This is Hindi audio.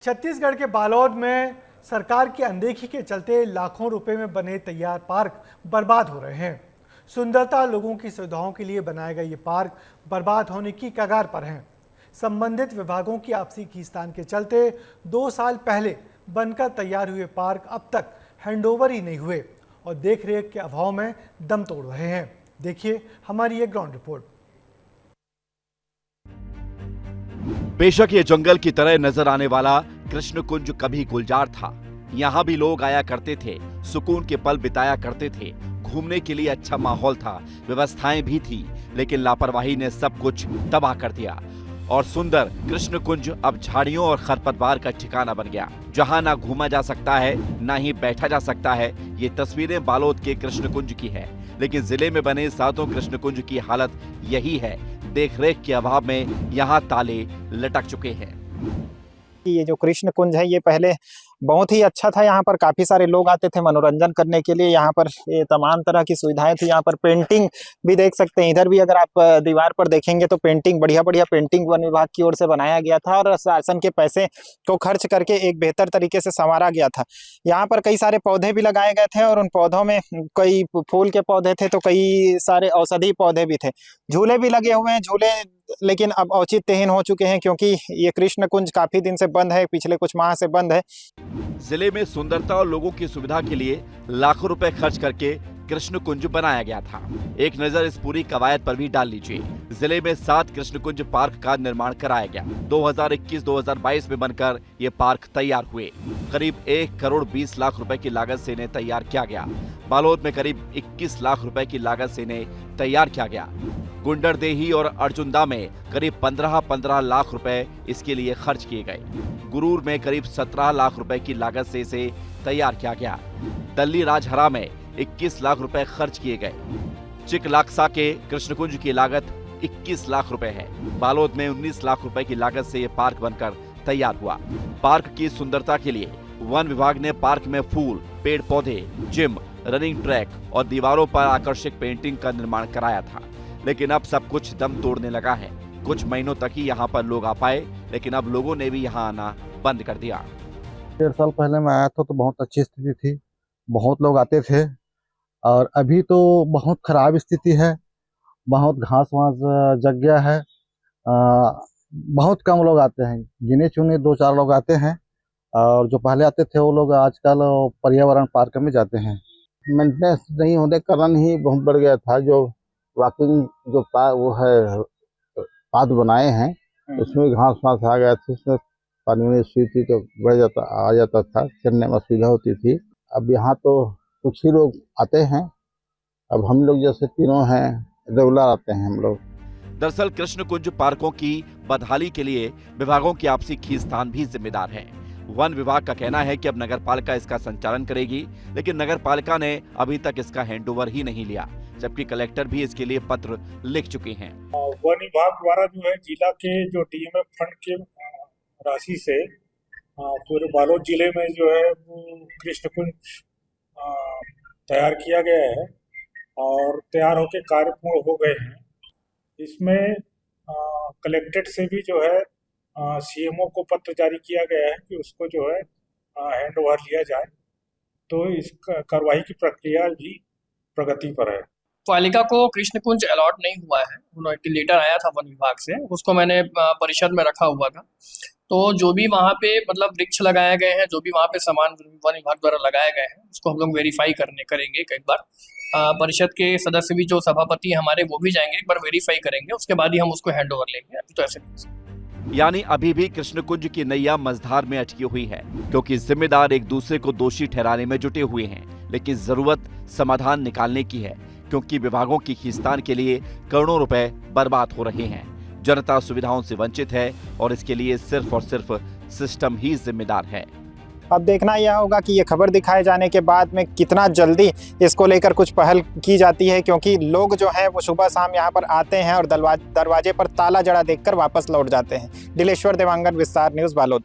छत्तीसगढ़ के बालोद में सरकार की अनदेखी के चलते लाखों रुपए में बने तैयार पार्क बर्बाद हो रहे हैं। सुंदरता लोगों की सुविधाओं के लिए बनाए गए ये पार्क बर्बाद होने की कगार पर हैं। संबंधित विभागों की आपसी खींचतान के चलते 2 साल पहले बनकर तैयार हुए पार्क अब तक हैंडओवर ही नहीं हुए और देखरेख के अभाव में दम तोड़ रहे हैं। देखिए हमारी ये ग्राउंड रिपोर्ट। बेशक ये जंगल की तरह नजर आने वाला कृष्ण कुंज कभी गुलजार था। यहाँ भी लोग आया करते थे, सुकून के पल बिताया करते थे, घूमने के लिए अच्छा माहौल था, व्यवस्थाएं भी थी, लेकिन लापरवाही ने सब कुछ तबाह कर दिया और सुंदर कृष्ण कुंज अब झाड़ियों और खरपतवार का ठिकाना बन गया, जहाँ ना घूमा जा सकता है ना ही बैठा जा सकता है। ये तस्वीरें बालोद के कृष्ण कुंज की है, लेकिन जिले में बने 7 कृष्ण कुंज की हालत यही है। देखरेख के अभाव में यहाँ ताले लटक चुके हैं। ये जो कृष्ण कुंज है ये पहले बहुत ही अच्छा था। यहाँ पर काफी सारे लोग आते थे मनोरंजन करने के लिए। यहाँ पर ये तमाम तरह की सुविधाएं थी। यहाँ पर पेंटिंग भी देख सकते हैं। इधर भी अगर आप दीवार पर देखेंगे तो पेंटिंग बढ़िया पेंटिंग वन विभाग की ओर से बनाया गया था और शासन के पैसे को खर्च करके एक बेहतर तरीके से संवारा गया था। यहाँ पर कई सारे पौधे भी लगाए गए थे और उन पौधों में कई फूल के पौधे थे तो कई सारे औषधि पौधे भी थे। झूले भी लगे हुए हैं, झूले लेकिन अब औचित्यहीन हो चुके हैं क्योंकि ये कृष्ण कुंज काफी दिन से बंद है, पिछले कुछ माह से बंद है। जिले में सुंदरता और लोगों की सुविधा के लिए लाखों रुपए खर्च करके कृष्ण कुंज बनाया गया था। एक नजर इस पूरी कवायद पर भी डाल लीजिए। जिले में 7 कृष्ण कुंज पार्क का निर्माण कराया गया। 2021-2022 में बनकर ये पार्क तैयार हुए। करीब 1 करोड़ 20 लाख रुपए की लागत से इन्हें तैयार किया गया। बालोद में करीब 21 लाख रुपए की लागत से इन्हें तैयार किया गया। गुंडरदेही और अर्जुनदा में करीब 15 लाख रुपए इसके लिए खर्च किए गए। गुरूर में करीब 17 लाख रुपए की लागत से इसे तैयार किया गया। दल्ली राजहरा में 21 लाख रुपए खर्च किए गए। चिकलाक्सा के कृष्णकुंज की लागत 21 लाख रुपए है। बालोद में 19 लाख रुपए की लागत से यह पार्क बनकर तैयार हुआ। पार्क की सुंदरता के लिए वन विभाग ने पार्क में फूल, पेड़ पौधे, जिम, रनिंग ट्रैक और दीवारों पर आकर्षक पेंटिंग का निर्माण कराया था, लेकिन अब सब कुछ दम तोड़ने लगा है। कुछ महीनों तक ही यहाँ पर लोग आ पाए, लेकिन अब लोगों ने भी यहाँ आना बंद कर दिया। 1.5 साल पहले मैं आया था तो बहुत अच्छी स्थिति थी, बहुत लोग आते थे और अभी तो बहुत खराब स्थिति है। बहुत घास वास जग गया है। बहुत कम लोग आते हैं, गिने चुने 2-4 लोग आते हैं और जो पहले आते थे वो लोग आजकल पर्यावरण पार्क में जाते हैं। मेंटेनेंस नहीं होने के कारण ही बहुत बढ़ गया था। जो वॉकिंग जो वो है पाथ बनाए हैं उसमें घास वास आ गया था, उसमें पानी में सुई थी तो आ जाता था, चलने में असुविधा होती थी। अब यहाँ तो कुछ ही लोग आते हैं। अब हम लोग जैसे तीनों हैं रेगुलर आते हैं हम लोग। दरअसल कृष्ण कुंज पार्कों की बदहाली के लिए विभागों की आपसी खींचतान भी जिम्मेदार है। वन विभाग का कहना है कि अब नगरपालिका इसका संचालन करेगी, लेकिन नगरपालिका ने अभी तक इसका हैंडओवर ही नहीं लिया, जबकि कलेक्टर भी इसके लिए पत्र लिख चुके हैं। वन विभाग द्वारा जो है जिला के जो डीएमएफ फंड के राशि से पूरे बालोद जिले में जो है वो कृष्ण कुंज तैयार किया गया है और तैयार होकर कार्य पूर्ण हो गए हैं। इसमें कलेक्टेड से भी जो है सीएमओ को पत्र जारी किया गया है कि उसको जो है हैंडओवर लिया जाए, तो इस कार्रवाई की प्रक्रिया भी प्रगति पर है। पालिका को कृष्ण कुंज अलॉट नहीं हुआ है। उन्होंने लेटर आया था वन विभाग से, उसको मैंने परिषद में रखा हुआ था। तो जो भी वहाँ पे मतलब वृक्ष लगाए गए हैं, जो भी वहाँ पे सामान वन विभाग द्वारा लगाए गए हैं, उसको हम लोग वेरीफाई करेंगे एक बार। परिषद के सदस्य भी जो सभापति हमारे वो भी जाएंगे, एक बार वेरीफाई करेंगे, उसके बाद ही हम उसको हैंड ओवर लेंगे। अभी तो ऐसे नहीं। यानी अभी भी कृष्ण कुंज की नैया मझधार में अटकी हुई है, क्योंकि जिम्मेदार एक दूसरे को दोषी ठहराने में जुटे हुए हैं। लेकिन जरूरत समाधान निकालने की है, क्योंकि विभागों की खींचतान के लिए करोड़ों रुपए बर्बाद हो रहे हैं। जनता सुविधाओं से वंचित है और इसके लिए सिर्फ और सिर्फ सिस्टम ही जिम्मेदार है। अब देखना यह होगा कि ये खबर दिखाए जाने के बाद में कितना जल्दी इसको लेकर कुछ पहल की जाती है, क्योंकि लोग जो हैं वो सुबह शाम यहाँ पर आते हैं और दरवाजे पर ताला जड़ा देखकर वापस लौट जाते हैं। दिलेश्वर देवांगन, विस्तार न्यूज़, बालोद।